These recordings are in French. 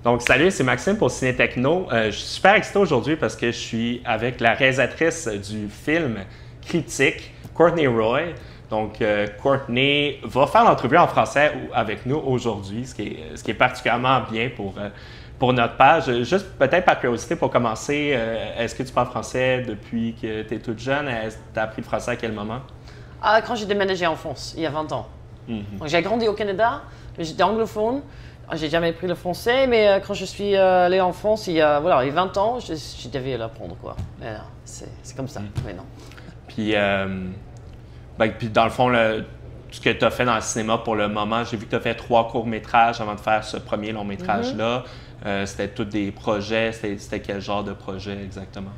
Donc, salut, c'est Maxime pour Ciné Techno. Je suis super excité aujourd'hui parce que je suis avec la réalisatrice du film Critique, Courtney Roy. Donc, Courtney va faire l'entrevue en français avec nous aujourd'hui, ce qui est particulièrement bien pour notre page. Juste peut-être par curiosité pour commencer, est-ce que tu parles français depuis que tu es toute jeune? Tu as appris le français à quel moment? Quand j'ai déménagé en France, il y a 20 ans. Donc, j'ai grandi au Canada, j'étais anglophone. J'ai jamais appris le français, mais quand je suis allé en France, il y a 20 ans, je devais l'apprendre, quoi. C'est comme ça, mais non. Puis, puis dans le fond, ce que tu as fait dans le cinéma pour le moment, j'ai vu que tu as fait 3 courts-métrages avant de faire ce premier long-métrage-là. C'était tous des projets. C'était quel genre de projet exactement?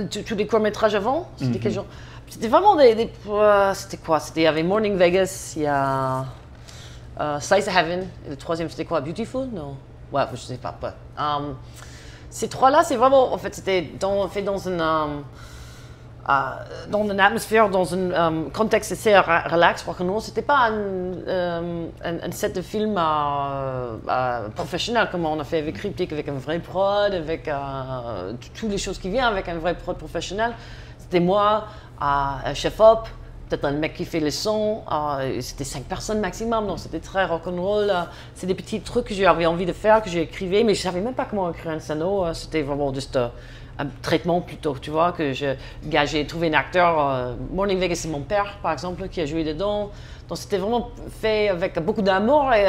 Tous les courts-métrages avant? C'était quel genre? C'était vraiment c'était quoi? Il y avait Morning Vegas, il y a Slice of Heaven, et le troisième c'était quoi? Beautiful? Non? Ouais, je sais pas. Ces 3-là, c'est vraiment, en fait, c'était fait dans une atmosphère, dans un contexte assez relax, rock'n'roll. C'était pas un set de film professionnel comme on a fait avec Cryptic, avec un vrai prod, avec toutes les choses qui viennent avec un vrai prod professionnel. C'était moi, un chef-op, peut-être un mec qui fait les sons. C'était 5 personnes maximum, donc c'était très rock'n'roll. C'est des petits trucs que j'avais envie de faire, que j'ai écrivé, mais je savais même pas comment écrire un scénario. C'était vraiment juste un traitement plutôt, tu vois, que j'ai trouvé un acteur, Morning Vegas, c'est mon père, par exemple, qui a joué dedans. Donc c'était vraiment fait avec beaucoup d'amour et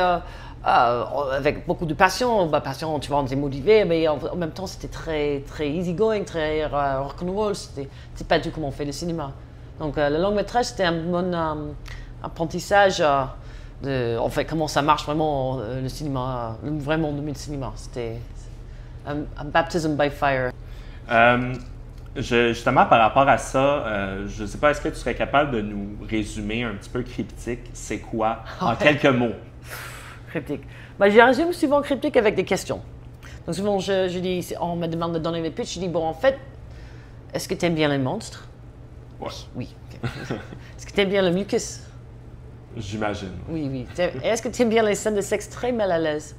avec beaucoup de passion. Passion, tu vois, on était motivé, mais en même temps, c'était très, très easygoing, très rock'n'roll. C'est pas du tout comme on fait le cinéma. Donc le long métrage, c'était un bon apprentissage en fait, comment ça marche vraiment le cinéma, le monde du cinéma. C'était un baptism by fire. Justement, par rapport à ça, je ne sais pas, est-ce que tu serais capable de nous résumer un petit peu Cryptique? C'est quoi, en quelques mots? Cryptique. Je résume souvent Cryptique avec des questions. Donc souvent, je dis, on me demande de donner des pitchs, je dis, bon, en fait, est-ce que tu aimes bien les monstres? Ouais. Oui. Okay. Est-ce que tu aimes bien le mucus? J'imagine. Oui. Est-ce que tu aimes bien les scènes de sexe très mal à l'aise?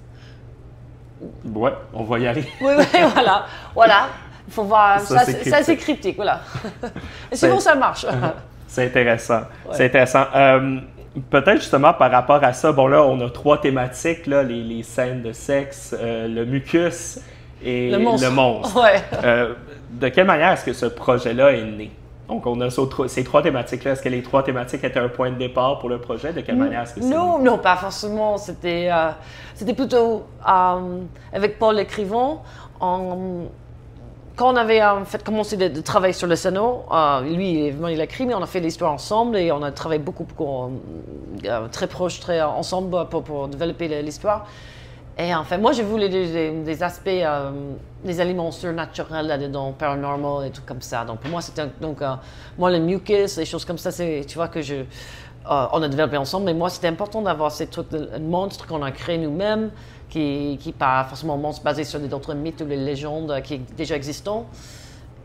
Ouais, on va y aller. Oui, voilà. Il faut voir, ça c'est cryptique, voilà. Et souvent ça marche. C'est intéressant. Ouais. C'est intéressant. Peut-être justement par rapport à ça, bon là, on a 3 thématiques, là, les scènes de sexe, le mucus et le monstre. Ouais. De quelle manière est-ce que ce projet-là est né? Donc, on a ces 3 thématiques-là. Est-ce que les 3 thématiques étaient un point de départ pour le projet? De quelle manière est-ce que c'est né? Non, pas forcément. C'était plutôt avec Paul l'écrivain. Quand on avait en fait commencé de travailler sur le scénario, lui, il a écrit, mais on a fait l'histoire ensemble et on a travaillé beaucoup très proche, très ensemble pour développer l'histoire. Et en fait, moi, j'ai voulu des aspects, des éléments surnaturels là-dedans, paranormal et tout comme ça. Donc, pour moi, c'était moi, le mucus, les choses comme ça, c'est, tu vois, que on a développé ensemble. Mais moi, c'était important d'avoir ces trucs de monstres qu'on a créés nous-mêmes, qui pas forcément monstres basés sur d'autres mythes ou les légendes qui déjà existants.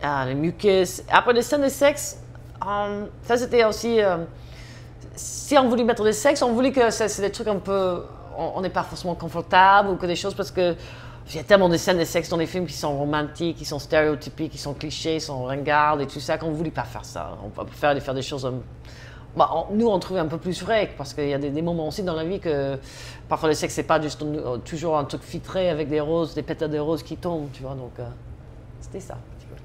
Le mucus. Après, les scènes de sexe, ça, c'était aussi... si on voulait mettre des sexes, on voulait que c'est des trucs un peu... On n'est pas forcément confortable ou que des choses parce que il y a tellement de scènes de sexe dans les films qui sont romantiques, qui sont stéréotypiques, qui sont clichés, qui sont ringards et tout ça, qu'on ne voulait pas faire ça. On préfère faire des choses... nous, on trouvait un peu plus vrai parce qu'il y a des moments aussi dans la vie que parfois le sexe, c'est pas juste toujours un truc filtré avec des roses, des pétales de roses qui tombent, tu vois. Donc, c'était ça.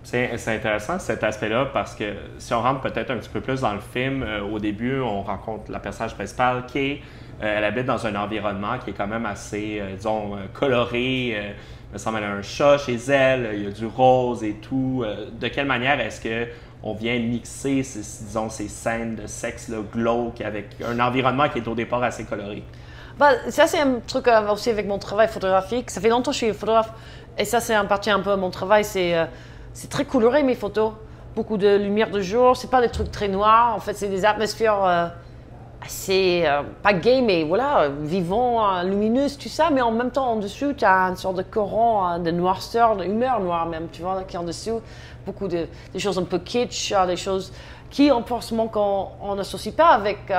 C'est intéressant cet aspect-là parce que si on rentre peut-être un petit peu plus dans le film, au début, on rencontre la personnage principale qui est... elle habite dans un environnement qui est quand même assez, disons, coloré. Il me semble qu'elle a un chat chez elle, il y a du rose et tout. De quelle manière est-ce qu'on vient mixer, ces scènes de sexe là, glauque avec un environnement qui est au départ assez coloré? Ça, c'est un truc aussi avec mon travail photographique. Ça fait longtemps que je suis photographe et ça, c'est en partie un peu mon travail. C'est très coloré, mes photos. Beaucoup de lumière de jour. C'est pas des trucs très noirs. En fait, c'est des atmosphères... assez, pas gay, mais voilà, vivant, lumineuse, tout ça, mais en même temps, en dessous, tu as une sorte de courant de noirceur, d'humeur noire même, tu vois, qui est en dessous. Beaucoup des choses un peu kitsch, des choses qui, en forcément, qu'on n'associe pas avec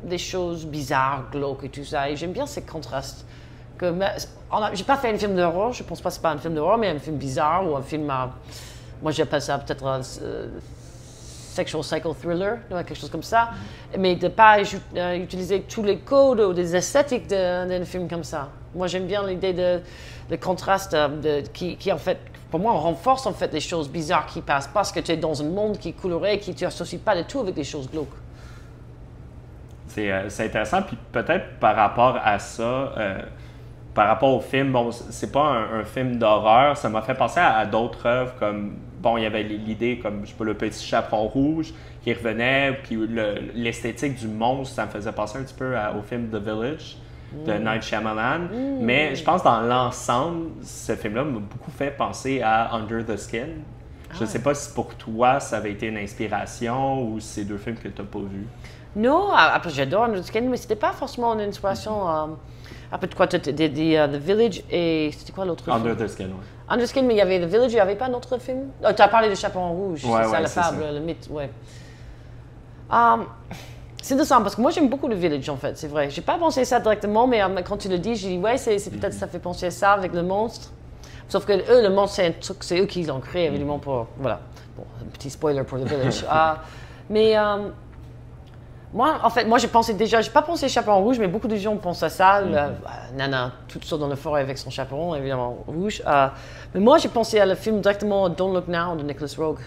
des choses bizarres, glauques et tout ça. Et j'aime bien ces contrastes. j'ai pas fait un film d'horreur, je pense pas que c'est pas un film d'horreur, mais un film bizarre ou un film, moi j'appelle ça peut-être un sexual cycle thriller, quelque chose comme ça, mais de pas utiliser tous les codes ou des esthétiques d'un film comme ça. Moi j'aime bien l'idée de contraste qui en fait, pour moi, on renforce en fait les choses bizarres qui passent parce que tu es dans un monde qui est coloré, qui tu associes pas du tout avec des choses glauques. C'est intéressant, puis peut-être par rapport à ça, par rapport au film, bon, c'est pas un film d'horreur, ça m'a fait penser à d'autres œuvres comme, bon, il y avait l'idée comme, je sais pas, Le Petit Chaperon Rouge qui revenait, puis l'esthétique du monstre, ça me faisait penser un petit peu au film The Village de Night Shyamalan, mais je pense dans l'ensemble, ce film-là m'a beaucoup fait penser à Under the Skin. Je sais pas si pour toi, ça avait été une inspiration ou si c'est deux films que tu n'as pas vus. Non, après j'adore Under the Skin, mais c'était pas forcément une inspiration. Après quoi, tu as dit The Village et c'était quoi l'autre film? Under the Skin, oui. Under the Skin, mais il y avait The Village, il n'y avait pas un autre film? Tu as parlé de Chaperon Rouge, c'est ça la fable, le mythe, ouais. C'est intéressant parce que moi j'aime beaucoup The Village en fait, c'est vrai. J'ai pas pensé ça directement, mais quand tu le dis, j'ai dit ouais, c'est peut-être ça fait penser à ça avec le monstre. Sauf que eux, le monstre, c'est un truc, c'est eux qui l'ont créé évidemment pour, voilà. Bon, un petit spoiler pour The Village. Mais moi, en fait, j'ai pensé déjà, j'ai pas pensé chaperon rouge, mais beaucoup de gens pensent à ça. Nana, toute seule dans la forêt avec son chaperon, évidemment rouge. Mais moi, j'ai pensé à le film directement Don't Look Now de Nicholas Roeg.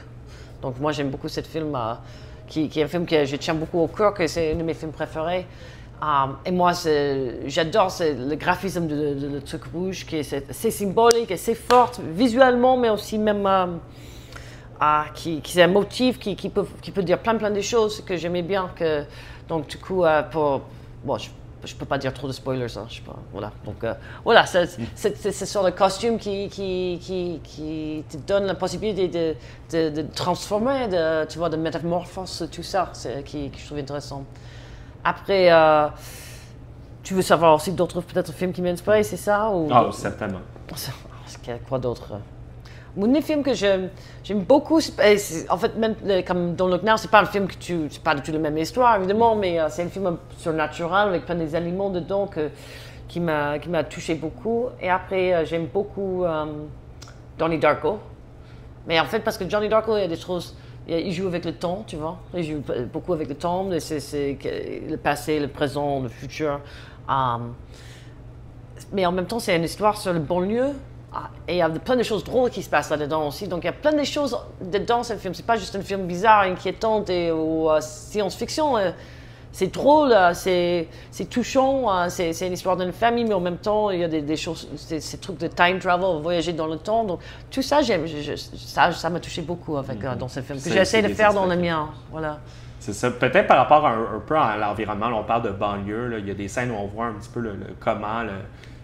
Donc moi, j'aime beaucoup ce film, qui est un film que je tiens beaucoup au cœur, que c'est un de mes films préférés. Et moi, j'adore le graphisme de le truc rouge, qui est assez symbolique, assez fort visuellement, mais aussi même qui c'est un motif qui peut dire plein de choses que j'aimais bien. Donc du coup, bon, je peux pas dire trop de spoilers, hein, je sais pas. Voilà. Donc voilà, c'est ce genre de costume qui te donne la possibilité de transformer, tu vois, de métamorphose, tout ça, qui je trouve intéressant. Après, tu veux savoir aussi d'autres peut-être films qui m'inspirent, c'est ça ou... Certainement. Quoi d'autre? Un film que j'aime beaucoup, en fait, même comme Don't Look Now, c'est pas un film c'est pas du tout la même histoire, évidemment, mais c'est un film surnaturel avec plein des animaux dedans qui m'a touché beaucoup. Et après, j'aime beaucoup Donnie Darko. Mais en fait, parce que Johnny Darko, il y a des choses... Il joue avec le temps, tu vois. Il joue beaucoup avec le temps, c'est le passé, le présent, le futur. Mais en même temps, c'est une histoire sur le banlieue. Et il y a plein de choses drôles qui se passent là-dedans aussi. Donc il y a plein de choses dedans, ce film. C'est pas juste un film bizarre, inquiétant ou science-fiction. C'est drôle, c'est touchant, c'est une histoire d'une famille, mais en même temps, il y a des choses, ces trucs de time travel, voyager dans le temps. Donc, tout ça, ça m'a touché beaucoup dans ce film, que j'essaie de faire dans le mien. Voilà. C'est ça. Peut-être par rapport un peu à l'environnement, on parle de banlieue, là, il y a des scènes où on voit un petit peu comment...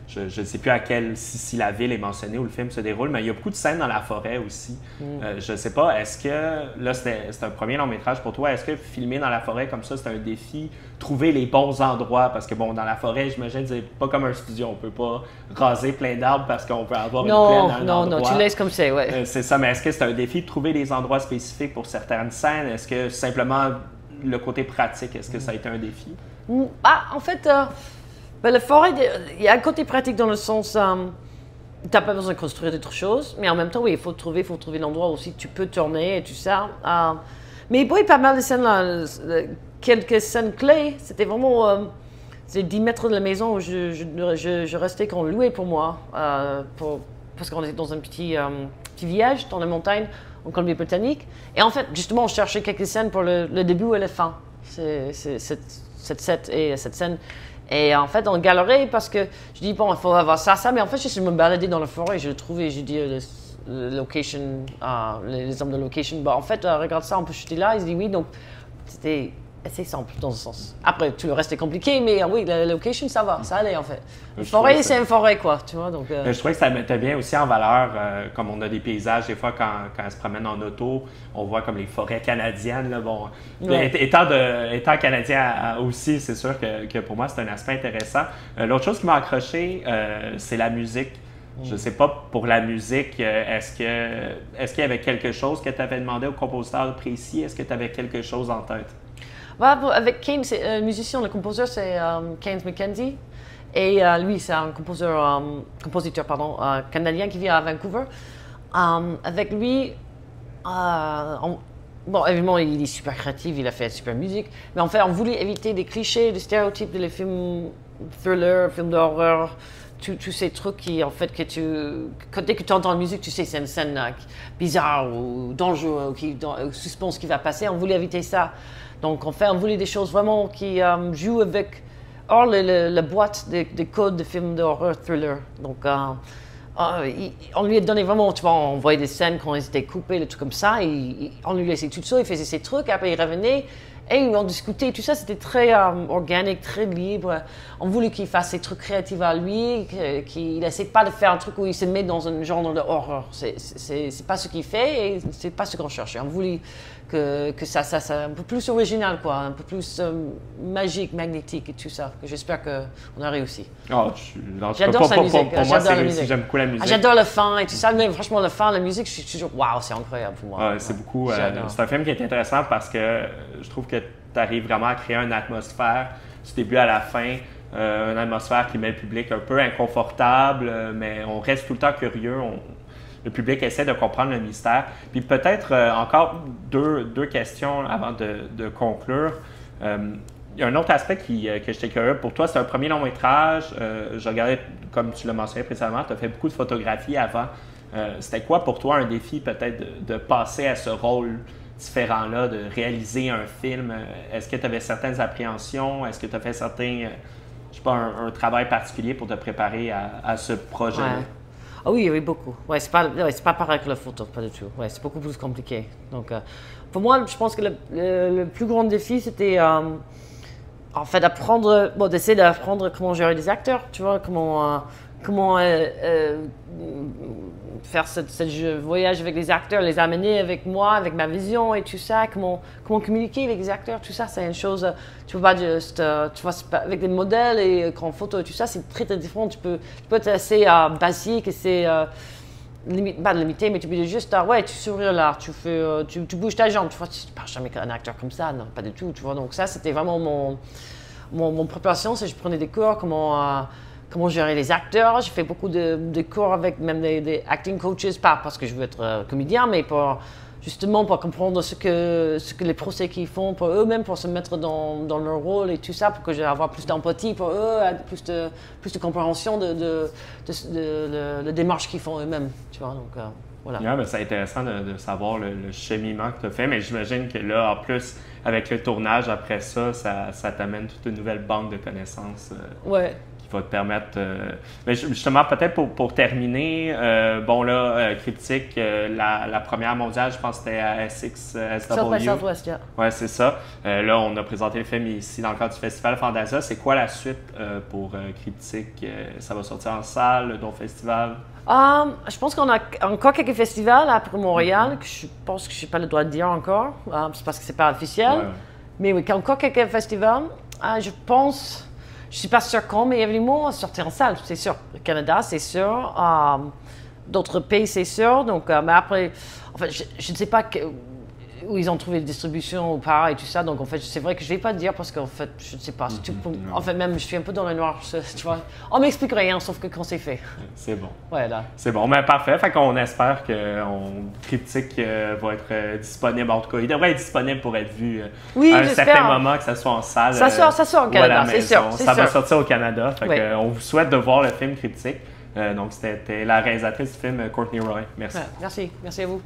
Je ne sais plus si la ville est mentionnée où le film se déroule, mais il y a beaucoup de scènes dans la forêt aussi. Je ne sais pas, est-ce que, là c'est un premier long métrage pour toi, est-ce que filmer dans la forêt comme ça, c'est un défi, trouver les bons endroits? Parce que bon, dans la forêt, j'imagine, c'est pas comme un studio, on peut pas raser plein d'arbres parce qu'on peut avoir une plaine dans un endroit. Non, tu laisses comme c'est, ouais. C'est ça, mais est-ce que c'est un défi de trouver des endroits spécifiques pour certaines scènes? Est-ce que simplement le côté pratique, est-ce que ça a été un défi? En fait... la forêt, il y a un côté pratique dans le sens, tu n'as pas besoin de construire d'autres choses, mais en même temps, oui, il faut trouver l'endroit où aussi tu peux tourner et tout ça. Mais oui, pas mal de scènes là, quelques scènes clés, c'était vraiment 10 mètres de la maison où je restais qu'on louait pour moi, parce qu'on était dans un petit village dans les montagnes en Colombie-Britannique. Et en fait, justement, on cherchait quelques scènes pour le début et la fin, cette scène. Et en fait, on galérait parce que je dis, bon, il faut avoir ça, mais en fait, je suis me balader dans la forêt et je le trouvais, je dis, le location, les hommes de location, en fait, regarde ça, on peut chuter là. Ils disent oui, donc c'était assez simple dans ce sens. Après, tout le reste est compliqué, mais oui, la location, ça va, ça allait en fait. Une forêt, c'est une forêt, quoi, tu vois. Donc, je trouvais que ça mettait bien aussi en valeur, comme on a des paysages, des fois, quand on se promène en auto, on voit comme les forêts canadiennes. Là, bon, étant canadien aussi, c'est sûr que pour moi, c'est un aspect intéressant. L'autre chose qui m'a accroché, c'est la musique. Je ne sais pas, pour la musique, est-ce qu'il y avait quelque chose que tu avais demandé au compositeur précis? Est-ce que tu avais quelque chose en tête? Avec Kane, le musicien, le compositeur, c'est Keynes McKenzie. Et lui, c'est un compositeur canadien qui vit à Vancouver. Avec lui, bon, évidemment, il est super créatif, il a fait super musique, mais en fait, on voulait éviter des clichés, des stéréotypes des films thriller, films d'horreur, tous ces trucs qui, en fait, dès que tu entends la musique, tu sais c'est une scène bizarre ou dangereuse ou suspense qui va passer. On voulait éviter ça. Donc, en fait, on voulait des choses vraiment qui jouent avec hors la boîte des codes de films d'horreur, thriller. Donc, on lui a donné vraiment, tu vois, on voyait des scènes quand ils étaient coupés, des trucs comme ça, on lui laissait tout ça, il faisait ses trucs, après il revenait, et on discutait, tout ça, c'était très organique, très libre. On voulait qu'il fasse ses trucs créatifs à lui, qu'il n'essaie pas de faire un truc où il se met dans un genre de horreur. C'est pas ce qu'il fait et c'est pas ce qu'on cherchait. On voulait que ça un peu plus original, quoi, un peu plus magique, magnétique et tout ça. J'espère qu'on a réussi. Oh, j'adore sa musique. Pour moi, c'est réussi. J'aime beaucoup la musique. J'adore le fin et tout ça, mais franchement, le fin, la musique, je suis toujours, waouh, c'est incroyable pour moi. Ouais, c'est beaucoup. C'est un film qui est intéressant parce que je trouve que tu arrives vraiment à créer une atmosphère du début à la fin. Une atmosphère qui met le public un peu inconfortable, mais on reste tout le temps curieux. Le public essaie de comprendre le mystère. Puis peut-être encore deux questions avant de conclure. Il y a un autre aspect que j'étais curieux. Pour toi, c'est un premier long métrage. Je regardais, comme tu l'as mentionné précédemment, tu as fait beaucoup de photographies avant. C'était quoi pour toi un défi peut-être de passer à ce rôle différent-là, de réaliser un film? Est-ce que tu avais certaines appréhensions? Est-ce que tu as fait je sais pas, un travail particulier pour te préparer à ce projet-là? Ouais. Ah oui, beaucoup. Ouais, c'est pas pareil que la photo, pas du tout. Ouais, c'est beaucoup plus compliqué. Donc, pour moi, je pense que le plus grand défi, c'était en fait d'essayer d'apprendre comment gérer des acteurs, tu vois, comment faire ce voyage avec les acteurs, les amener avec moi, avec ma vision et tout ça, comment communiquer avec les acteurs, tout ça, c'est une chose, tu peux pas juste, tu vois, avec des modèles et en photo et tout ça, c'est très très différent, tu peux être assez basique et c'est, pas limité, mais tu peux juste, ouais, tu souris là, tu bouges ta jambe, tu vois, tu parles jamais qu'un acteur comme ça, non, pas du tout, tu vois, donc ça, c'était vraiment mon préparation, c'est que je prenais des cours, comment gérer les acteurs. J'ai fait beaucoup de cours avec même des acting coaches, pas parce que je veux être comédien, mais justement pour comprendre ce que les procès qu'ils font pour eux-mêmes, pour se mettre dans leur rôle et tout ça, pour que j'ai avoir plus d'empathie pour eux, plus de compréhension de la démarche qu'ils font eux-mêmes. Tu vois, donc voilà. Yeah, ben, c'est intéressant de savoir le cheminement que tu as fait, mais j'imagine que là, en plus, avec le tournage après ça t'amène toute une nouvelle banque de connaissances. Ouais. Va te permettre. Mais justement, peut-être pour terminer, Cryptique, la première mondiale, je pense que c'était à SXSW. Southwest, yeah. Ouais, c'est ça. Là, on a présenté le film ici dans le cadre du Festival Fantasia. C'est quoi la suite pour Cryptique? Ça va sortir en salle, d'autres festivals? Je pense qu'on a encore quelques festivals après Montréal, que je pense que je n'ai pas le droit de dire encore, c'est parce que c'est pas officiel. Ouais. Mais oui, encore quelques festivals. Je pense. Je ne suis pas sûre quand, mais évidemment, sortir en salle, c'est sûr. Le Canada, c'est sûr. D'autres pays, c'est sûr. Donc, mais après, en fait, je ne sais pas où ils ont trouvé la distribution ou pas et tout ça. Donc, en fait, c'est vrai que je ne vais pas dire parce qu'en fait, je ne sais pas. En fait, même, je suis un peu dans le noir. Tu vois, on m'explique rien, sauf que quand c'est fait. C'est bon. Voilà. C'est bon, mais parfait. Fait qu'on espère que Cryptique va être disponible. En tout cas, il devrait être disponible pour être vu à un certain moment, que ce soit en salle. Ça sort au Canada, c'est sûr. Ça va sortir au Canada. Fait qu'on vous souhaite de voir le film Cryptique. Donc, c'était la réalisatrice du film, Courtney Roy. Merci. Ouais, merci à vous.